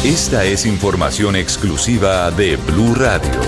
Esta es información exclusiva de Blue Radio.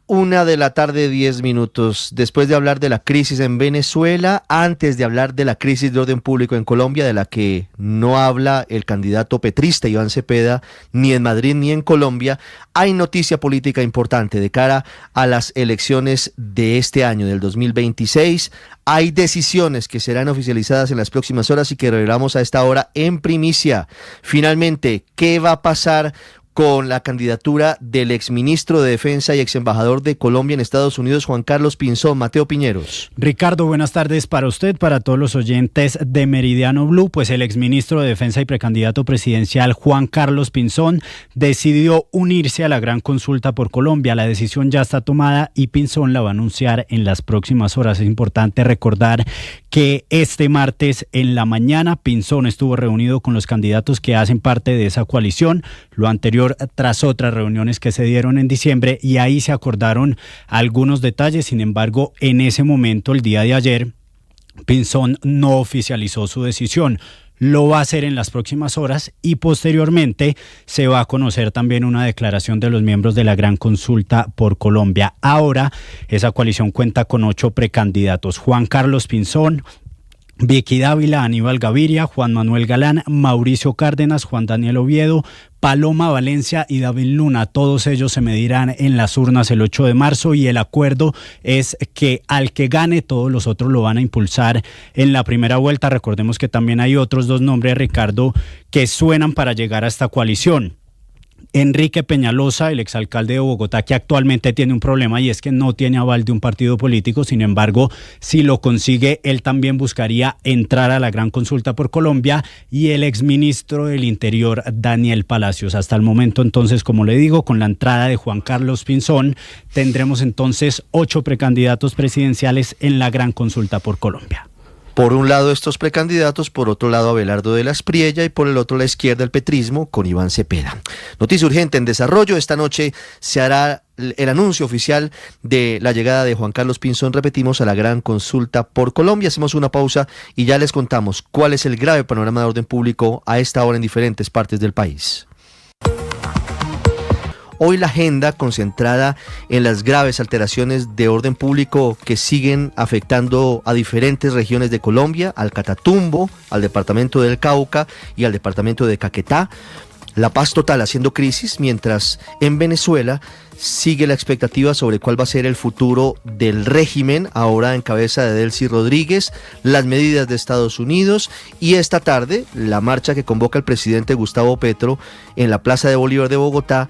1:10 p.m. Después de hablar de la crisis en Venezuela, antes de hablar de la crisis de orden público en Colombia, de la que no habla el candidato petrista Iván Cepeda, ni en Madrid ni en Colombia, hay noticia política importante de cara a las elecciones de este año, del 2026. Hay decisiones que serán oficializadas en las próximas horas y que revelamos a esta hora en primicia. Finalmente, ¿qué va a pasar con la candidatura del exministro de Defensa y exembajador de Colombia en Estados Unidos, Juan Carlos Pinzón? Mateo Piñeros. Ricardo, buenas tardes para usted, para todos los oyentes de Meridiano Blue. Pues el exministro de Defensa y precandidato presidencial Juan Carlos Pinzón decidió unirse a la gran consulta por Colombia. La decisión ya está tomada y Pinzón la va a anunciar en las próximas horas. Es importante recordar que este martes en la mañana Pinzón estuvo reunido con los candidatos que hacen parte de esa coalición. Lo anterior tras otras reuniones que se dieron en diciembre, y ahí se acordaron algunos detalles. Sin embargo, en ese momento, el día de ayer, Pinzón no oficializó su decisión. Lo va a hacer en las próximas horas y posteriormente se va a conocer también una declaración de los miembros de la gran consulta por Colombia. Ahora, esa coalición cuenta con 8 precandidatos: Juan Carlos Pinzón, Vicky Dávila, Aníbal Gaviria, Juan Manuel Galán, Mauricio Cárdenas, Juan Daniel Oviedo, Paloma Valencia y David Luna. Todos ellos se medirán en las urnas el 8 de marzo y el acuerdo es que al que gane, todos los otros lo van a impulsar en la primera vuelta. Recordemos que también hay otros 2 nombres, Ricardo, que suenan para llegar a esta coalición. Enrique Peñalosa, el exalcalde de Bogotá, que actualmente tiene un problema y es que no tiene aval de un partido político. Sin embargo, si lo consigue, él también buscaría entrar a la gran consulta por Colombia, y el exministro del Interior, Daniel Palacios. Hasta el momento, entonces, como le digo, con la entrada de Juan Carlos Pinzón, tendremos entonces 8 precandidatos presidenciales en la gran consulta por Colombia. Por un lado estos precandidatos, por otro lado Abelardo de la Espriella y por el otro la izquierda, el petrismo, con Iván Cepeda. Noticia urgente en desarrollo: esta noche se hará el anuncio oficial de la llegada de Juan Carlos Pinzón, repetimos, a la gran consulta por Colombia. Hacemos una pausa y ya les contamos cuál es el grave panorama de orden público a esta hora en diferentes partes del país. Hoy la agenda concentrada en las graves alteraciones de orden público que siguen afectando a diferentes regiones de Colombia, al Catatumbo, al departamento del Cauca y al departamento de Caquetá. La paz total haciendo crisis, mientras en Venezuela sigue la expectativa sobre cuál va a ser el futuro del régimen, ahora en cabeza de Delcy Rodríguez, las medidas de Estados Unidos y esta tarde la marcha que convoca el presidente Gustavo Petro en la Plaza de Bolívar de Bogotá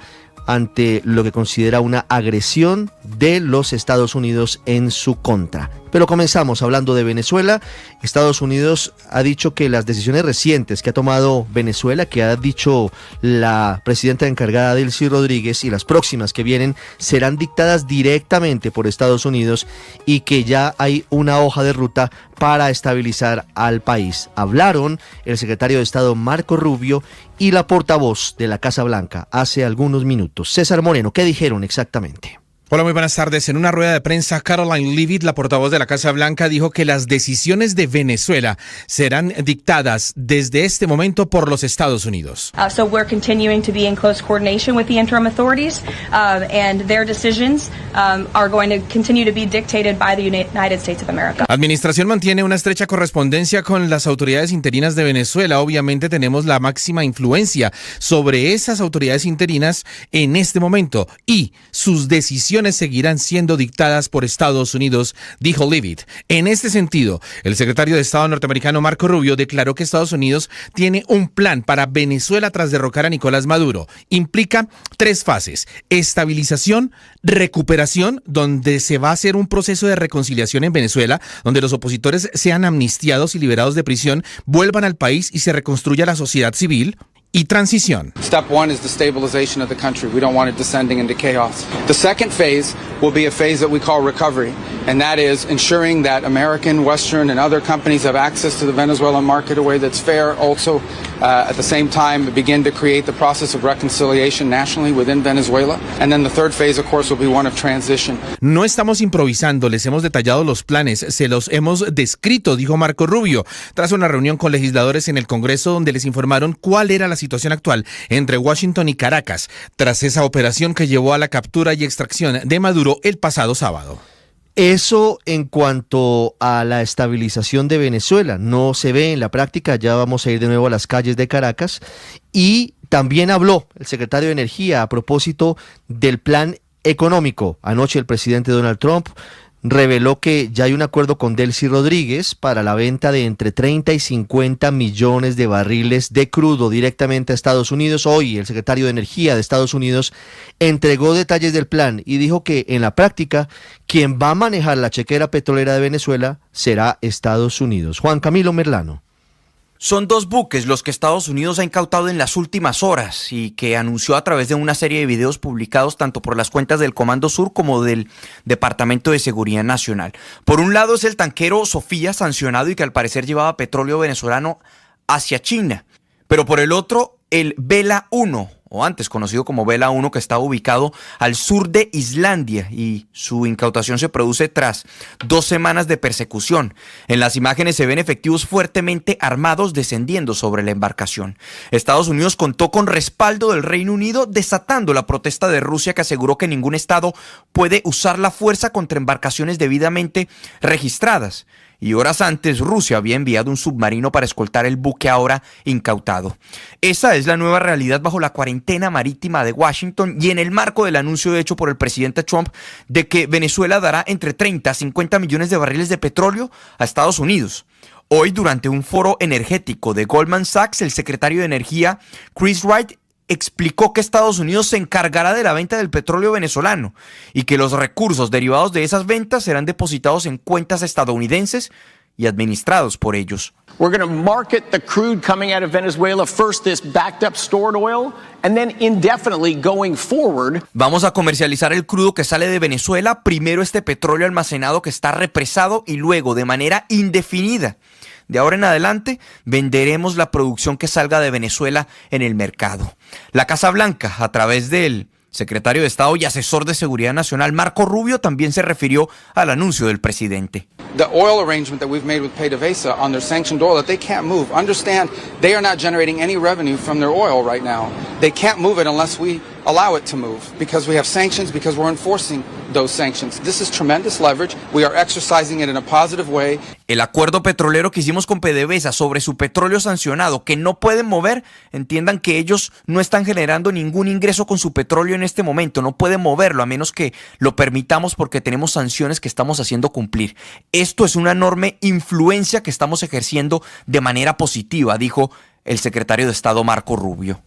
ante lo que considera una agresión de los Estados Unidos en su contra. Pero comenzamos hablando de Venezuela. Estados Unidos ha dicho que las decisiones recientes que ha tomado Venezuela, que ha dicho la presidenta encargada Delcy Rodríguez, y las próximas que vienen serán dictadas directamente por Estados Unidos y que ya hay una hoja de ruta para estabilizar al país. Hablaron el secretario de Estado Marco Rubio y la portavoz de la Casa Blanca hace algunos minutos. César Moreno, ¿qué dijeron exactamente? Hola, muy buenas tardes. En una rueda de prensa, Caroline Leavitt, la portavoz de la Casa Blanca, dijo que las decisiones de Venezuela serán dictadas desde este momento por los Estados Unidos. So we're continuing to be in close coordination with the interim authorities, and their decisions are going to continue to be dictated by the United States of America. La administración mantiene una estrecha correspondencia con las autoridades interinas de Venezuela. Obviamente tenemos la máxima influencia sobre esas autoridades interinas en este momento y sus decisiones seguirán siendo dictadas por Estados Unidos, dijo Leavitt. En este sentido, el secretario de Estado norteamericano Marco Rubio declaró que Estados Unidos tiene un plan para Venezuela tras derrocar a Nicolás Maduro. Implica 3 fases: estabilización, recuperación, donde se va a hacer un proceso de reconciliación en Venezuela, donde los opositores sean amnistiados y liberados de prisión, vuelvan al país y se reconstruya la sociedad civil, y transición. Step one is the stabilization of the country. We don't want it descending into chaos. The second phase will be a phase that we call recovery, and that is ensuring that American, Western, and other companies have access to the Venezuelan market in a way that's fair. Also, at the same time, begin to create the process of reconciliation nationally within Venezuela. And then the third phase, of course, will be one of transition. No estamos improvisando, les hemos detallado los planes, se los hemos descrito, dijo Marco Rubio, tras una reunión con legisladores en el Congreso donde les informaron cuál era la situación actual entre Washington y Caracas, tras esa operación que llevó a la captura y extracción de Maduro el pasado sábado. Eso en cuanto a la estabilización de Venezuela, no se ve en la práctica, ya vamos a ir de nuevo a las calles de Caracas, y también habló el secretario de Energía a propósito del plan económico. Anoche el presidente Donald Trump reveló que ya hay un acuerdo con Delcy Rodríguez para la venta de entre 30 y 50 millones de barriles de crudo directamente a Estados Unidos. Hoy el secretario de Energía de Estados Unidos entregó detalles del plan y dijo que en la práctica quien va a manejar la chequera petrolera de Venezuela será Estados Unidos. Juan Camilo Merlano. Son 2 buques los que Estados Unidos ha incautado en las últimas horas y que anunció a través de una serie de videos publicados tanto por las cuentas del Comando Sur como del Departamento de Seguridad Nacional. Por un lado es el tanquero Sofía, sancionado y que al parecer llevaba petróleo venezolano hacia China. Pero por el otro, el Vela 1, o antes conocido como Vela 1, que está ubicado al sur de Islandia, y su incautación se produce tras 2 semanas de persecución. En las imágenes se ven efectivos fuertemente armados descendiendo sobre la embarcación. Estados Unidos contó con respaldo del Reino Unido, desatando la protesta de Rusia, que aseguró que ningún estado puede usar la fuerza contra embarcaciones debidamente registradas. Y horas antes Rusia había enviado un submarino para escoltar el buque ahora incautado. Esa es la nueva realidad bajo la cuarentena marítima de Washington y en el marco del anuncio hecho por el presidente Trump de que Venezuela dará entre 30 a 50 millones de barriles de petróleo a Estados Unidos. Hoy, durante un foro energético de Goldman Sachs, el secretario de Energía, Chris Wright, explicó que Estados Unidos se encargará de la venta del petróleo venezolano y que los recursos derivados de esas ventas serán depositados en cuentas estadounidenses y administrados por ellos. We're going to market the crude coming out of Venezuela, first this backed up stored oil, and then indefinitely going forward. Vamos a comercializar el crudo que sale de Venezuela, primero este petróleo almacenado que está represado y luego de manera indefinida. De ahora en adelante venderemos la producción que salga de Venezuela en el mercado. La Casa Blanca, a través del secretario de Estado y asesor de Seguridad Nacional, Marco Rubio, también se refirió al anuncio del presidente. The oil arrangement that we've made with PDVSA on their sanctioned oil that they can't move. Understand, they are not generating any revenue from their oil right now. They can't move it unless we allow it to move because we have sanctions, because we're enforcing those sanctions. This is tremendous leverage. We are exercising it in a positive way. El acuerdo petrolero que hicimos con PDVSA sobre su petróleo sancionado que no pueden mover, entiendan que ellos no están generando ningún ingreso con su petróleo en este momento, no pueden moverlo a menos que lo permitamos porque tenemos sanciones que estamos haciendo cumplir. Esto es una enorme influencia que estamos ejerciendo de manera positiva, dijo el secretario de Estado Marco Rubio.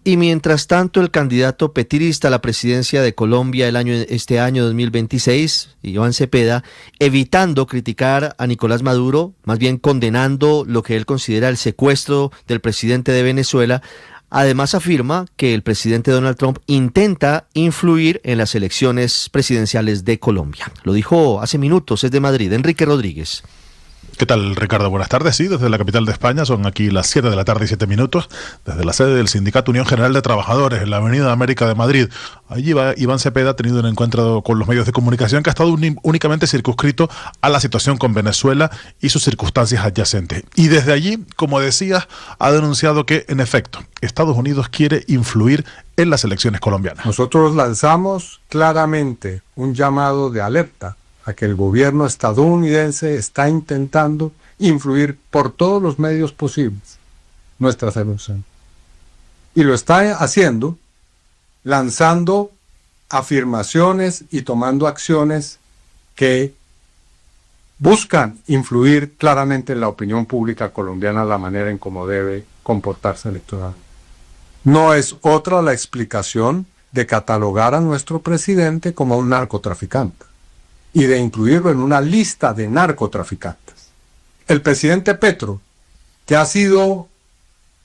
Y mientras tanto, el candidato petirista a la presidencia de Colombia este año 2026, Iván Cepeda, evitando criticar a Nicolás Maduro, más bien condenando lo que él considera el secuestro del presidente de Venezuela, además afirma que el presidente Donald Trump intenta influir en las elecciones presidenciales de Colombia. Lo dijo hace minutos, es de Madrid, Enrique Rodríguez. ¿Qué tal, Ricardo? Buenas tardes. Sí, desde la capital de España, son aquí las 7 de la tarde y 7 minutos, desde la sede del Sindicato Unión General de Trabajadores en la Avenida América de Madrid. Allí Iván Cepeda ha tenido un encuentro con los medios de comunicación que ha estado únicamente circunscrito a la situación con Venezuela y sus circunstancias adyacentes. Y desde allí, como decías, ha denunciado que, en efecto, Estados Unidos quiere influir en las elecciones colombianas. Nosotros lanzamos claramente un llamado de alerta a que el gobierno estadounidense está intentando influir por todos los medios posibles nuestras elecciones. Y lo está haciendo lanzando afirmaciones y tomando acciones que buscan influir claramente en la opinión pública colombiana la manera en cómo debe comportarse electoralmente. No es otra la explicación de catalogar a nuestro presidente como un narcotraficante y de incluirlo en una lista de narcotraficantes. El presidente Petro, que ha sido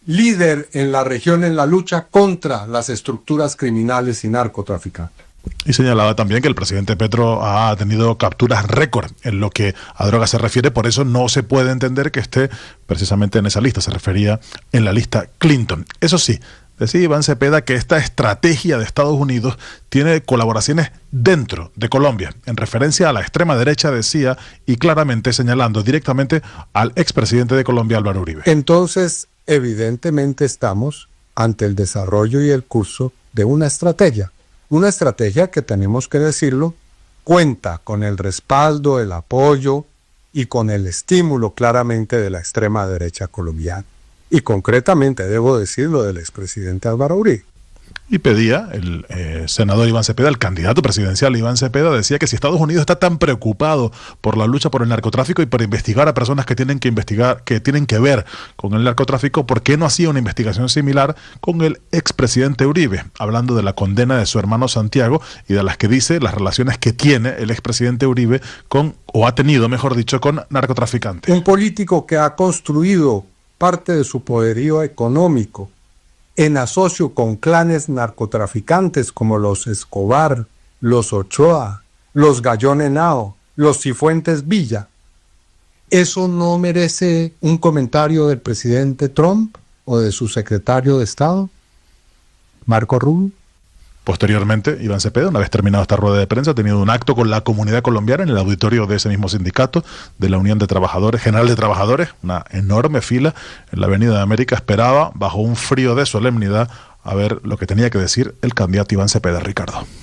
líder en la región en la lucha contra las estructuras criminales y narcotraficantes. Y señalaba también que el presidente Petro ha tenido capturas récord en lo que a drogas se refiere, por eso no se puede entender que esté precisamente en esa lista, se refería en la lista Clinton. Eso sí, decía Iván Cepeda que esta estrategia de Estados Unidos tiene colaboraciones dentro de Colombia, en referencia a la extrema derecha, decía, y claramente señalando directamente al expresidente de Colombia, Álvaro Uribe. Entonces, evidentemente estamos ante el desarrollo y el curso de una estrategia que, tenemos que decirlo, cuenta con el respaldo, el apoyo y con el estímulo claramente de la extrema derecha colombiana. Y concretamente, debo decirlo, del expresidente Álvaro Uribe. Y pedía, el senador Iván Cepeda, el candidato presidencial Iván Cepeda, decía que si Estados Unidos está tan preocupado por la lucha por el narcotráfico y por investigar a personas que tienen que investigar, que tienen que ver con el narcotráfico, ¿por qué no hacía una investigación similar con el expresidente Uribe? Hablando de la condena de su hermano Santiago y de las que dice las relaciones que tiene el expresidente Uribe con, o ha tenido, mejor dicho, con narcotraficantes. Un político que ha construido parte de su poderío económico en asocio con clanes narcotraficantes como los Escobar, los Ochoa, los Gallón Henao, los Cifuentes Villa. ¿Eso no merece un comentario del presidente Trump o de su secretario de Estado, Marco Rubio? Posteriormente, Iván Cepeda, una vez terminada esta rueda de prensa, ha tenido un acto con la comunidad colombiana en el auditorio de ese mismo sindicato, de la Unión de Trabajadores, General de Trabajadores, una enorme fila en la Avenida de América. Esperaba, bajo un frío de solemnidad, a ver lo que tenía que decir el candidato Iván Cepeda, Ricardo.